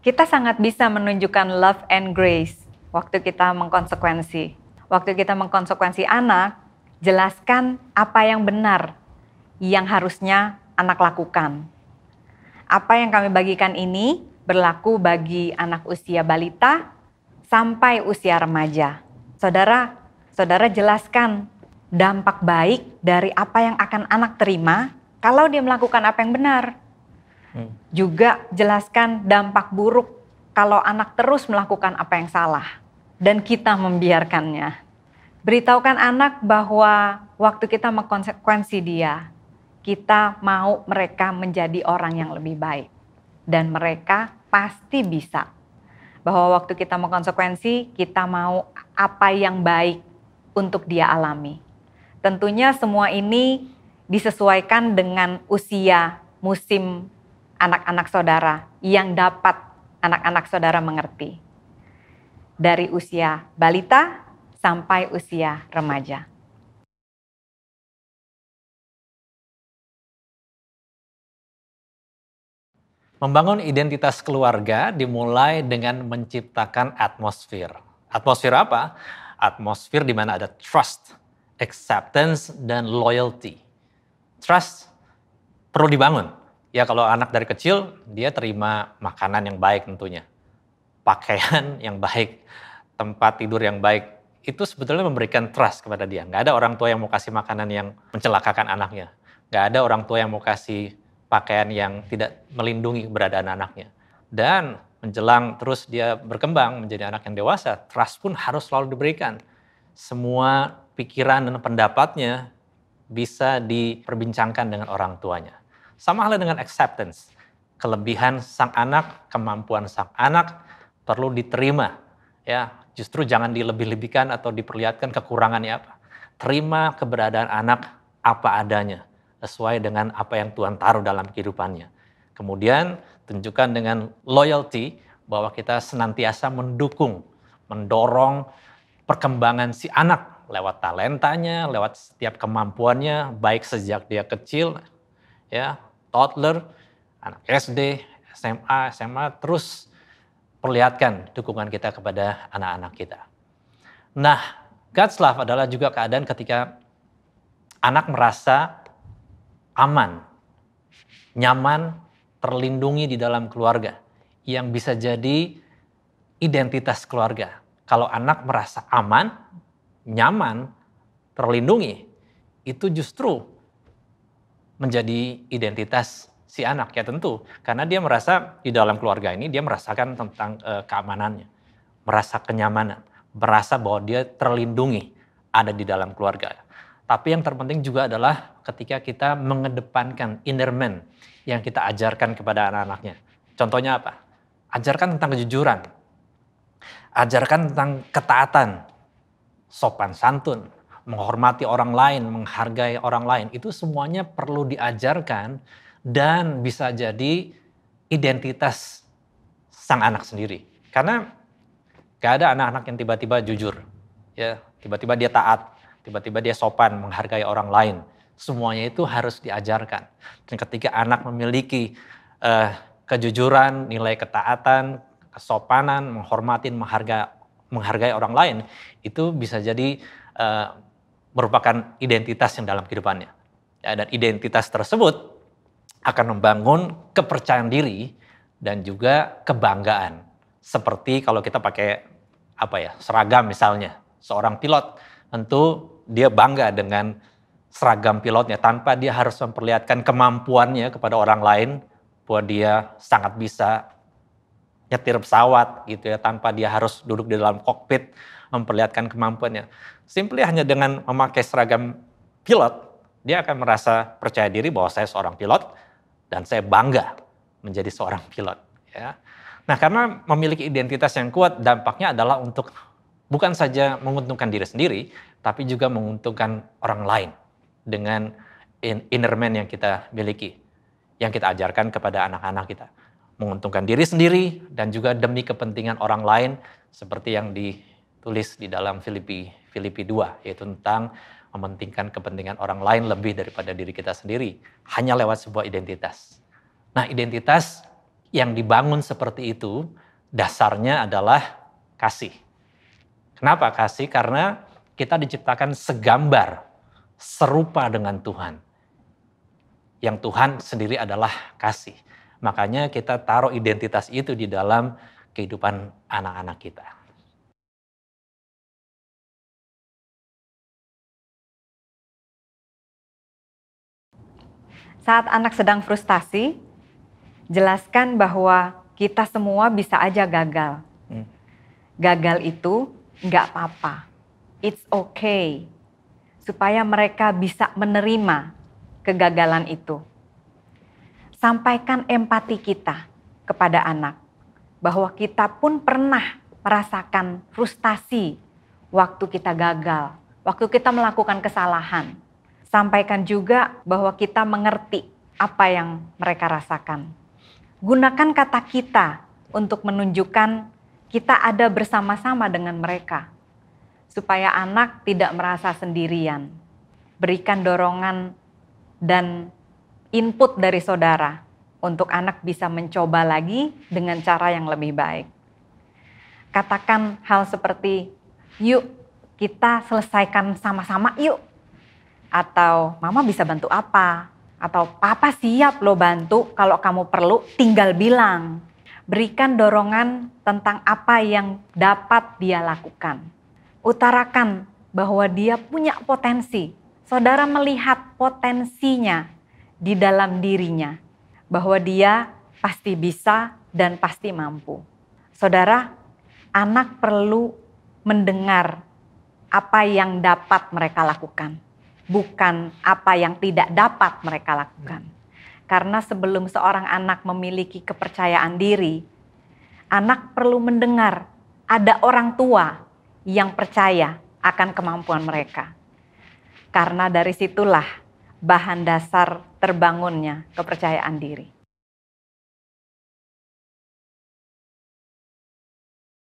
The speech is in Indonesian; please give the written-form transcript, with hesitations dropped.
Kita sangat bisa menunjukkan love and grace waktu kita mengkonsekuensi. Waktu kita mengkonsekuensi anak, jelaskan apa yang benar yang harusnya anak lakukan. Apa yang kami bagikan ini berlaku bagi anak usia balita sampai usia remaja. Saudara jelaskan dampak baik dari apa yang akan anak terima kalau dia melakukan apa yang benar. Juga jelaskan dampak buruk kalau anak terus melakukan apa yang salah dan kita membiarkannya. Beritahukan anak bahwa waktu kita mengkonsekuensi dia, kita mau mereka menjadi orang yang lebih baik. Dan mereka pasti bisa. Bahwa waktu kita mengkonsekuensi, kita mau apa yang baik untuk dia alami. Tentunya semua ini disesuaikan dengan usia musim anak-anak saudara yang dapat anak-anak saudara mengerti. Dari usia balita sampai usia remaja. Membangun identitas keluarga dimulai dengan menciptakan atmosfer. Atmosfer apa? Atmosfer di mana ada trust, acceptance, dan loyalty. Trust perlu dibangun. Ya kalau anak dari kecil, dia terima makanan yang baik tentunya. Pakaian yang baik, tempat tidur yang baik. Itu sebetulnya memberikan trust kepada dia. Nggak ada orang tua yang mau kasih makanan yang mencelakakan anaknya. Nggak ada orang tua yang mau kasih pakaian yang tidak melindungi keberadaan anaknya. Dan menjelang terus dia berkembang menjadi anak yang dewasa, trust pun harus selalu diberikan. Semua pikiran dan pendapatnya bisa diperbincangkan dengan orang tuanya. Sama halnya dengan acceptance. Kelebihan sang anak, kemampuan sang anak perlu diterima. Ya, justru jangan dilebih-lebihkan atau diperlihatkan kekurangannya apa. Terima keberadaan anak apa adanya, sesuai dengan apa yang Tuhan taruh dalam kehidupannya. Kemudian tunjukkan dengan loyalty bahwa kita senantiasa mendukung, mendorong perkembangan si anak lewat talentanya, lewat setiap kemampuannya, baik sejak dia kecil, ya, toddler, anak SD, SMA, terus perlihatkan dukungan kita kepada anak-anak kita. Nah, God's love adalah juga keadaan ketika anak merasa aman, nyaman, terlindungi di dalam keluarga, yang bisa jadi identitas keluarga. Kalau anak merasa aman, nyaman, terlindungi, itu justru menjadi identitas si anak, ya tentu. Karena dia merasa di dalam keluarga ini, dia merasakan tentang keamanannya, merasa kenyamanan, merasa bahwa dia terlindungi ada di dalam keluarga. Tapi yang terpenting juga adalah ketika kita mengedepankan inner man yang kita ajarkan kepada anak-anaknya. Contohnya apa? Ajarkan tentang kejujuran, ajarkan tentang ketaatan, sopan santun, menghormati orang lain, menghargai orang lain. Itu semuanya perlu diajarkan dan bisa jadi identitas sang anak sendiri. Karena gak ada anak-anak yang tiba-tiba jujur, ya, tiba-tiba dia taat, tiba-tiba dia sopan, menghargai orang lain. Semuanya itu harus diajarkan. Dan ketika anak memiliki kejujuran, nilai ketaatan, kesopanan, menghormati, menghargai orang lain, itu bisa jadi merupakan identitas yang dalam kehidupannya. Ya, dan identitas tersebut akan membangun kepercayaan diri dan juga kebanggaan. Seperti kalau kita pakai seragam misalnya, seorang pilot tentu dia bangga dengan seragam pilotnya tanpa dia harus memperlihatkan kemampuannya kepada orang lain bahwa dia sangat bisa nyetir pesawat gitu ya, tanpa dia harus duduk di dalam kokpit memperlihatkan kemampuannya. Simply hanya dengan memakai seragam pilot, dia akan merasa percaya diri bahwa saya seorang pilot dan saya bangga menjadi seorang pilot. Ya. Nah, karena memiliki identitas yang kuat, dampaknya adalah untuk bukan saja menguntungkan diri sendiri, tapi juga menguntungkan orang lain dengan inner man yang kita miliki, yang kita ajarkan kepada anak-anak kita. Menguntungkan diri sendiri dan juga demi kepentingan orang lain, seperti yang ditulis di dalam Filipi 2, yaitu tentang mementingkan kepentingan orang lain lebih daripada diri kita sendiri, hanya lewat sebuah identitas. Nah, identitas yang dibangun seperti itu dasarnya adalah kasih. Kenapa kasih? Karena kita diciptakan segambar, serupa dengan Tuhan. Yang Tuhan sendiri adalah kasih. Makanya kita taruh identitas itu di dalam kehidupan anak-anak kita. Saat anak sedang frustasi, jelaskan bahwa kita semua bisa aja gagal. Gagal itu nggak apa-apa. It's okay. Supaya mereka bisa menerima kegagalan itu. Sampaikan empati kita kepada anak. Bahwa kita pun pernah merasakan frustasi waktu kita gagal. Waktu kita melakukan kesalahan. Sampaikan juga bahwa kita mengerti apa yang mereka rasakan. Gunakan kata kita untuk menunjukkan kita ada bersama-sama dengan mereka, supaya anak tidak merasa sendirian. Berikan dorongan dan input dari saudara untuk anak bisa mencoba lagi dengan cara yang lebih baik. Katakan hal seperti, yuk kita selesaikan sama-sama yuk. Atau mama bisa bantu apa? Atau papa siap lo bantu, kalau kamu perlu tinggal bilang. Berikan dorongan tentang apa yang dapat dia lakukan. Utarakan bahwa dia punya potensi. Saudara melihat potensinya di dalam dirinya. Bahwa dia pasti bisa dan pasti mampu. Saudara, anak perlu mendengar apa yang dapat mereka lakukan. Bukan apa yang tidak dapat mereka lakukan. Karena sebelum seorang anak memiliki kepercayaan diri, anak perlu mendengar ada orang tua yang percaya akan kemampuan mereka. Karena dari situlah bahan dasar terbangunnya kepercayaan diri.